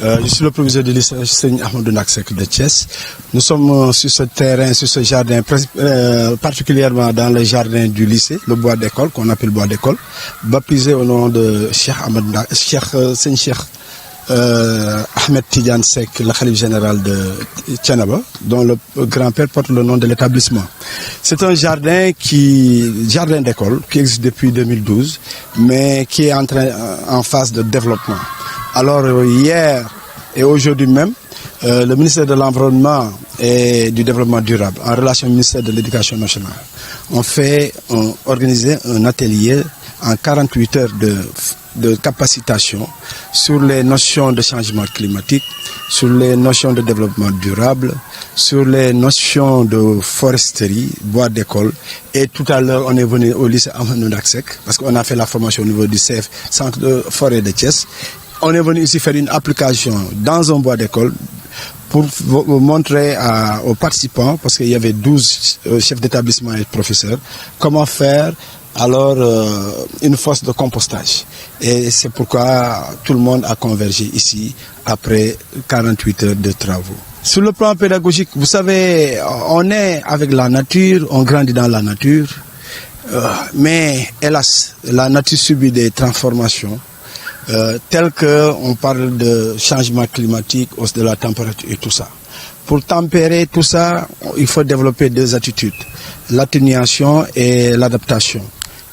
Je suis le proviseur du lycée Serigne Ahmadou Ndack Seck de Thiès. Nous sommes sur ce terrain, sur ce jardin, particulièrement dans le jardin du lycée, le bois d'école, qu'on appelle bois d'école, baptisé au nom de Cheikh Ahmed Tidiane Seck, le khalife général de Thiénaba, dont le grand-père porte le nom de l'établissement. C'est un jardin d'école qui existe depuis 2012, mais qui est en phase de développement. Alors hier et aujourd'hui même, le ministère de l'Environnement et du Développement durable, en relation au ministère de l'Éducation nationale, ont organisé un atelier en 48 heures de capacitation sur les notions de changement climatique, sur les notions de développement durable, sur les notions de foresterie, bois d'école. Et tout à l'heure, on est venu au lycée Ahmadou Ndack Seck, parce qu'on a fait la formation au niveau du CEF, Centre de forêt de Thiès. On est venu ici faire une application dans un bois d'école pour montrer aux participants, parce qu'il y avait 12 chefs d'établissement et professeurs, comment faire une fosse de compostage. Et c'est pourquoi tout le monde a convergé ici après 48 heures de travaux. Sur le plan pédagogique, vous savez, on est avec la nature, on grandit dans la nature, mais hélas, la nature subit des transformations. Tel qu'on parle de changement climatique, hausse de la température et tout ça. Pour tempérer tout ça, il faut développer deux attitudes, l'atténuation et l'adaptation.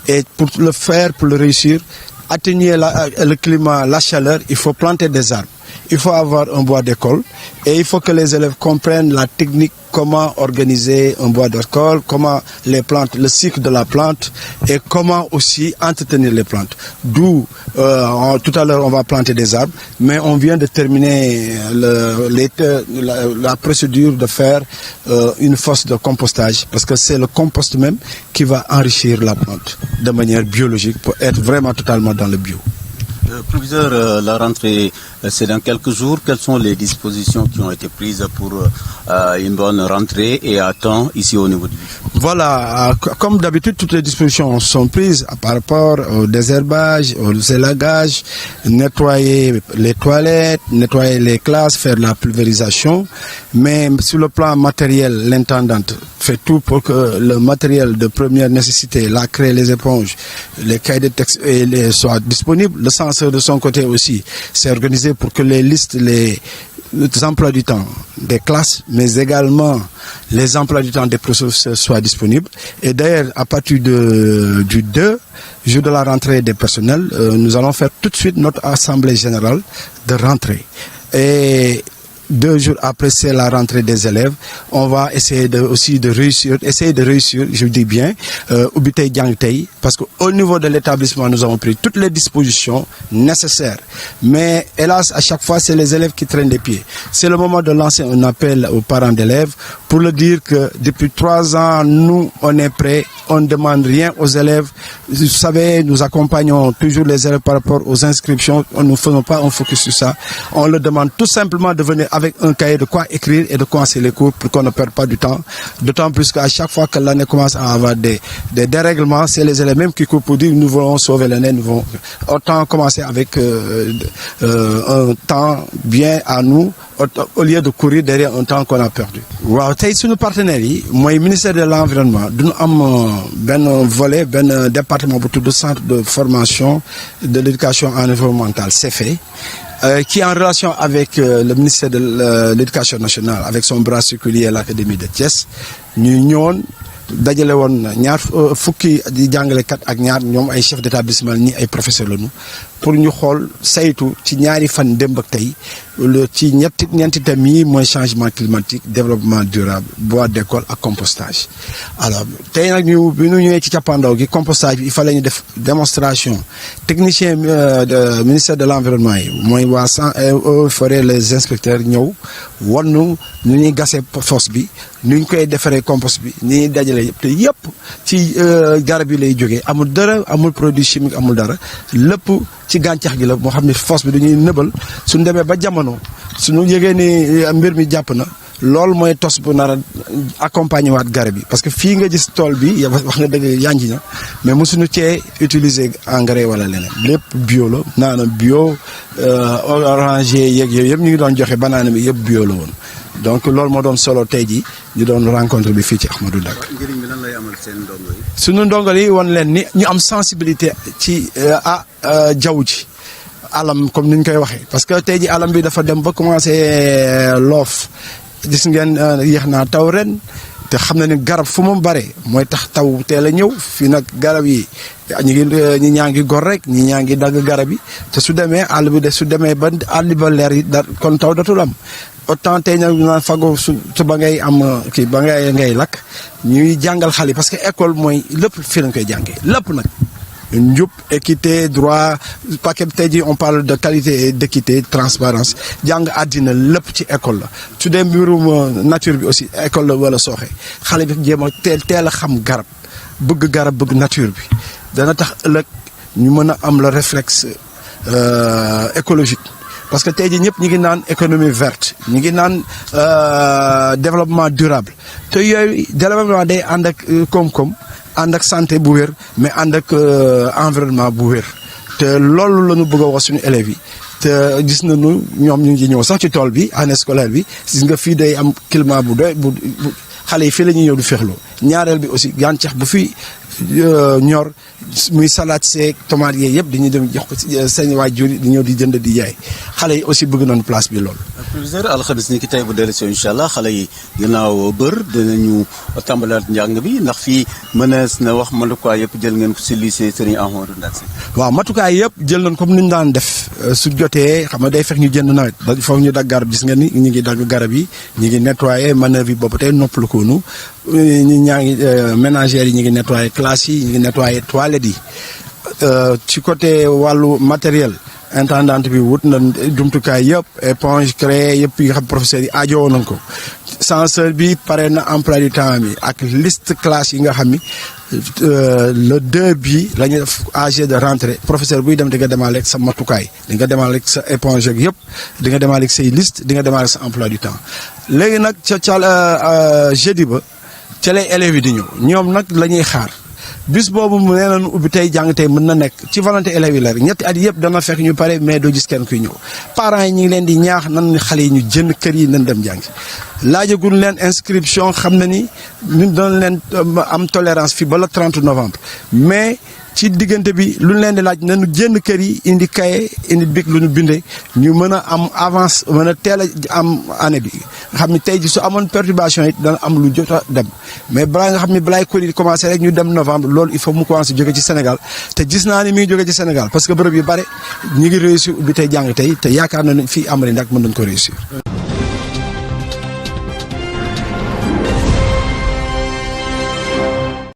Et pour le faire, pour le réussir, atténuer le climat, la chaleur, il faut planter des arbres. Il faut avoir un bois d'école et il faut que les élèves comprennent la technique, comment organiser un bois d'école, comment les plantes, le cycle de la plante et comment aussi entretenir les plantes. D'où, tout à l'heure, on va planter des arbres, mais on vient de terminer la procédure de faire une fosse de compostage, parce que c'est le compost même qui va enrichir la plante de manière biologique pour être vraiment totalement dans le bio. Proviseur, la rentrée, c'est dans quelques jours. Quelles sont les dispositions qui ont été prises pour une bonne rentrée et à temps ici au niveau du lycée? Voilà, comme d'habitude, toutes les dispositions sont prises par rapport au désherbage, au élagage, nettoyer les toilettes, nettoyer les classes, faire la pulvérisation. Mais sur le plan matériel, l'intendante fait tout pour que le matériel de première nécessité, la craie, les éponges, les cahiers de texte soient disponibles. Le censeur de son côté aussi s'est organisé pour que les listes, les emplois du temps des classes, mais également les emplois du temps des professeurs soient disponibles. Et d'ailleurs, à partir du 2, jour de la rentrée des personnels, nous allons faire tout de suite notre assemblée générale de rentrée. Et 2 jours après, c'est la rentrée des élèves. On va essayer de réussir, je dis bien, Ubitei Diangtei, parce qu'au niveau de l'établissement, nous avons pris toutes les dispositions nécessaires. Mais hélas, à chaque fois, c'est les élèves qui traînent les pieds. C'est le moment de lancer un appel aux parents d'élèves pour leur dire que depuis 3 ans, nous, on est prêts. On ne demande rien aux élèves. Vous savez, nous accompagnons toujours les élèves par rapport aux inscriptions. On ne faisons pas un focus sur ça. On leur demande tout simplement de venir avec un cahier de quoi écrire et de commencer les cours pour qu'on ne perde pas du temps. D'autant plus qu'à chaque fois que l'année commence à avoir des dérèglements, c'est les élèves même qui courent pour dire nous voulons sauver l'année. Nous voulons autant commencer avec un temps bien à nous au lieu de courir derrière un temps qu'on a perdu. Waaw, tey suñu partenaires yi mooy ministère de l'environnement duñu am benn volet, benn département bu tudd centre de formation de l'éducation environnementale CFE, qui est en relation avec le ministère de l'Éducation nationale, avec son bras séculier l'Académie de Thiès. Ñu ñëwoon dajale woon ñaar fukki di jàngalekat ak ñaar ñoom ay chef d'établissement ñi ay professeur lañu pour ñu xool saytu ci ñaari fan démb ak tey ci ñeenti thèmes yi mooy changement climatique, développement durable, bois d'école ak compostage. Alors tey nag bi ñu ñëwee ci cappaandaw gi compostage bi il fallait ñu def démonstration technicien de ministère de l'environnement yi mooy waa forêt les inspecteurs ñëw won nu ñuy gasee fosse bi nu ñu koy defaree compost bi ni ñuy dajale yëpp te yëpp ci garab yi lay jógee amul dara, amul produit chimique, amul dara lépp ci gàncax gi la moo xam ne fosse bi dañuy nëbal suñu demee ba jamono suñu yëgee ni mbir mi jàpp na loolu mooy tos bu nar a accompagner waat garab yi parce que fii nga gis tool bi wax nga dëgg yanji na mais mosuñu cee utiliser engrais wala leneen lépp bio la naana bio oranger yeeg yooyu yëpp ñu ngi doon joxe banaana bi yëpp bio la woon donc loolu moo doon solo tey jii ñu doon rencontre bi fii ci Ahmadou Dak. njëriñ bi lan lay amal seen ndongo yi. suñu ndongo yi woon leen ni ñu am sensibilité ci jaww ji alam comme ni ñu koy waxee parce que tey ji alam bi dafa dem ba commencé loof gis ngeen yéex naa taw ren te xam na ni garab fu mu bare mooy tax taw teel a ñëw fii nag garab yi ñi ñaa ngi gor rek ñi ñaa ngi dagg garab yi te su demee àll bi de su demee ba àll ba leer yi kon taw dootul am autant tey nag naan fago su ba ngay am kii ba ngay lakk ñuy jàngal xale parce que école mooy lépp fii lañ koy jàngee lépp nag njub équité droit paquet tey jii on parle de qualité et d'équité transparence jàng àddina lépp ci école la su dee mbirum nature bi aussi école la wala sooxe xale bi jéem a teel a xam garab bëgg nature bi dana tax ëllëg ñu mën a am le réflexe écologique parce que tey jii ñëpp ñi ngi naan économie verte ñi ngi naan développement durable te yooyu développement day ànd ak koom-koom ànd ak santé bu wér mais ànd ak environnement bu wér te loolu la ñu bëgg a wax suñu élèves yi te gis nañu ñoom ñu ngi ñëw sax ci tool bi année scolaire bi gis nga fii day am climat bu doy bu xale yi fii la ñuy ñëw di féexloo ñaareel bi aussi gàncax bu fi ñor muy salade seeg tomate yeeg yëpp dañuy dem jox ko seen waajur di ñëw di jënd di jaay xale yi aussi bëgg nañu place bi loolu. professeur alxames ni ki tey bu dellusee incha allah xale yi ginnaaw bër dinañu tàmbalaat njàng bi ndax fii mënees na wax matukaay yëpp jël ngeen ko si lycée Serigne Ahmadou Ndak Sy. waaw matukaay yëpp jël nañ comme ni ñu daan def su jotee xam nga day fekk ñu jënd nawet ba foofu ñu dagg garab gis nga ni ñu ngi dagg garab yi ñu ngi nettoyé manœuvre yi boobu tey noppalu ko nu ñi ñaa ngi ménagères yi ñu ngi nettoyé classes yi ñu ngi nettoyé toilettes yi ci côté wàllu matériel. intendante bi wut na jumtukaay yëpp éponge craie yëpp yi nga xam professeurs yi aajowoo nañ ko censeur bi pare na emploi du temps bi ak liste classe yi nga xam ni le 2 bi la ñuy def AG de rentrée professeur buy dem di nga demaale ak sa matukaay di nga demaale ak sa éponge ak yëpp di nga demaale ak say liste di nga demaale ak sa emploi du temps léegi nag ca jeudi ba ca lay élèves yi di ñëw ñoom nag la ñuy xaar bis boobu mu nee nañu ubbi tey jàng tey mën na nekk ci volonté élèves yi la rek ñetti at yëpp dana fekk ñu pare mais doo gis kenn kuy ñëw parents yi ñu ngi leen di ñaax nan xale yi ñu jënd kër yi nañ dem jàng laajagul leen inscription xam na ni ñun doon leen am tolérance fii ba le 30 novembre mais ci diggante bi lu ñu leen di laaj nañu jënd kër yi indi kaye indi bic lu ñu bindee ñu mën a am avance mën a teel a am année bi nga xam ne tey ji su amoon perturbation it dana am lu jot a dem mais balaa nga xam ne balaay Covid commencé rek ñu dem novembre loolu il faut mu commencé jóge ci Sénégal te gis naa ni mi ngi jóge ci Sénégal parce que bërëb yu bare ñi ngi réussir bi tey jàng tey te yaakaar na ne fii Amary Ndak mën nañu ko réussir